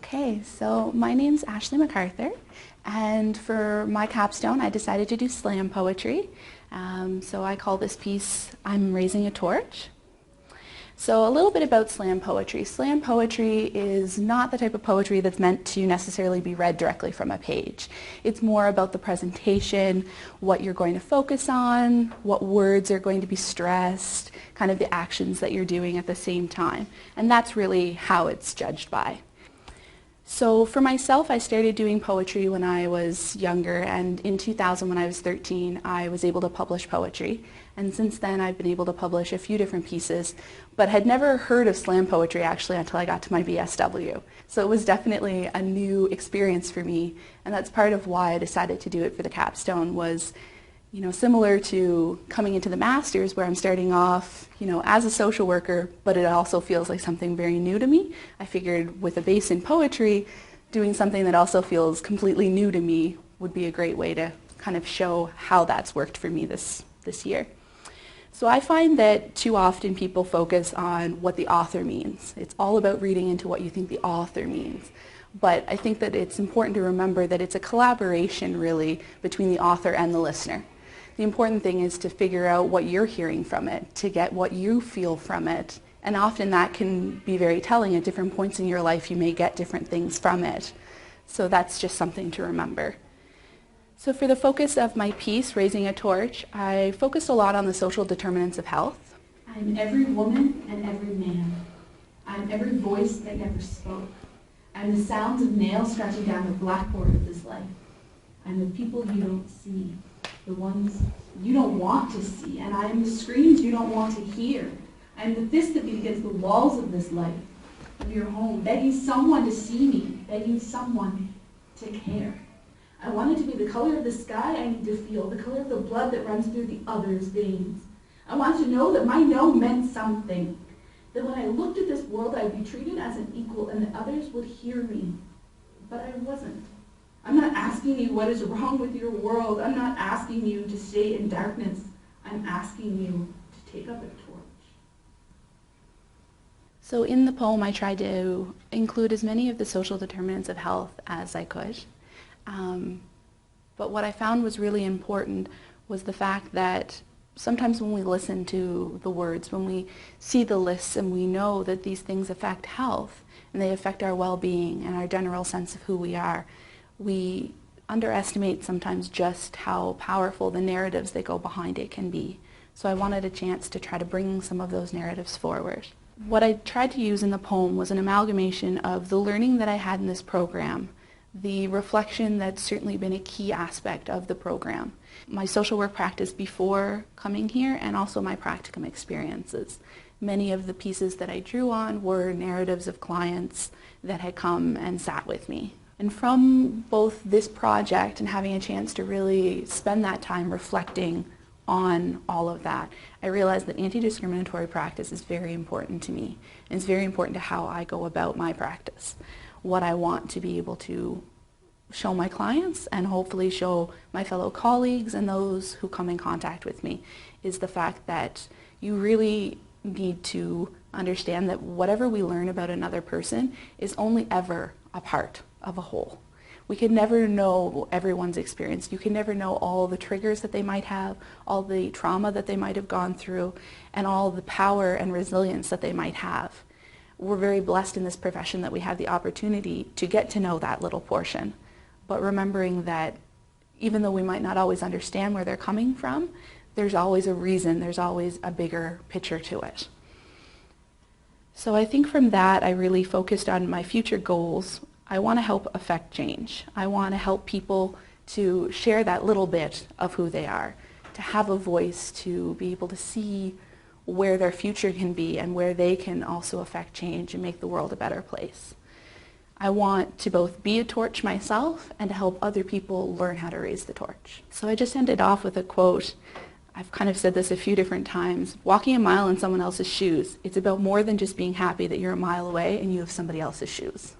Okay, so my name's Ashely MacArthur, and for my capstone I decided to do slam poetry. So I call this piece, I'm Raising a Torch. So a little bit about slam poetry. Slam poetry is not the type of poetry that's meant to necessarily be read directly from a page. It's more about the presentation, what you're going to focus on, what words are going to be stressed, kind of the actions that you're doing at the same time. And that's really how it's judged by. So for myself, I started doing poetry when I was younger, and in 2000 when I was 13, I was able to publish poetry. And since then I've been able to publish a few different pieces, but had never heard of slam poetry actually until I got to my BSW. So it was definitely a new experience for me, and that's part of why I decided to do it for the capstone. Was similar to coming into the master's where I'm starting off, as a social worker, but it also feels like something very new to me. I figured with a base in poetry, doing something that also feels completely new to me would be a great way to kind of show how that's worked for me this year. So I find that too often people focus on what the author means. It's all about reading into what you think the author means. But I think that it's important to remember that it's a collaboration really between the author and the listener. The important thing is to figure out what you're hearing from it, to get what you feel from it. And often that can be very telling. At different points in your life you may get different things from it. So that's just something to remember. So for the focus of my piece, Raising a Torch, I focused a lot on the social determinants of health. I'm every woman and every man. I'm every voice that never spoke. I'm the sounds of nails scratching down the blackboard of this life. I'm the people you don't see, the ones you don't want to see, and I am the screams you don't want to hear. I am the fist that beat against the walls of this life, of your home, begging someone to see me, begging someone to care. I wanted to be the color of the sky I need to feel, the color of the blood that runs through the other's veins. I wanted to know that my no meant something, that when I looked at this world I'd be treated as an equal and that others would hear me. But I wasn't. I'm not asking you what is wrong with your world. I'm not asking you to stay in darkness. I'm asking you to take up a torch. So in the poem I tried to include as many of the social determinants of health as I could. But what I found was really important was the fact that sometimes when we listen to the words, when we see the lists and we know that these things affect health and they affect our well-being and our general sense of who we are, we underestimate sometimes just how powerful the narratives that go behind it can be. So I wanted a chance to try to bring some of those narratives forward. What I tried to use in the poem was an amalgamation of the learning that I had in this program, the reflection that's certainly been a key aspect of the program, my social work practice before coming here, and also my practicum experiences. Many of the pieces that I drew on were narratives of clients that had come and sat with me. And from both this project and having a chance to really spend that time reflecting on all of that, I realized that anti-discriminatory practice is very important to me. And it's very important to how I go about my practice. What I want to be able to show my clients and hopefully show my fellow colleagues and those who come in contact with me is the fact that you really need to understand that whatever we learn about another person is only ever a part of a whole. We can never know everyone's experience. You can never know all the triggers that they might have, all the trauma that they might have gone through, and all the power and resilience that they might have. We're very blessed in this profession that we have the opportunity to get to know that little portion. But remembering that even though we might not always understand where they're coming from, there's always a reason, there's always a bigger picture to it. So I think from that I really focused on my future goals. I want to help affect change. I want to help people to share that little bit of who they are, to have a voice, to be able to see where their future can be and where they can also affect change and make the world a better place. I want to both be a torch myself and to help other people learn how to raise the torch. So I just ended off with a quote. I've kind of said this a few different times. Walking a mile in someone else's shoes, it's about more than just being happy that you're a mile away and you have somebody else's shoes.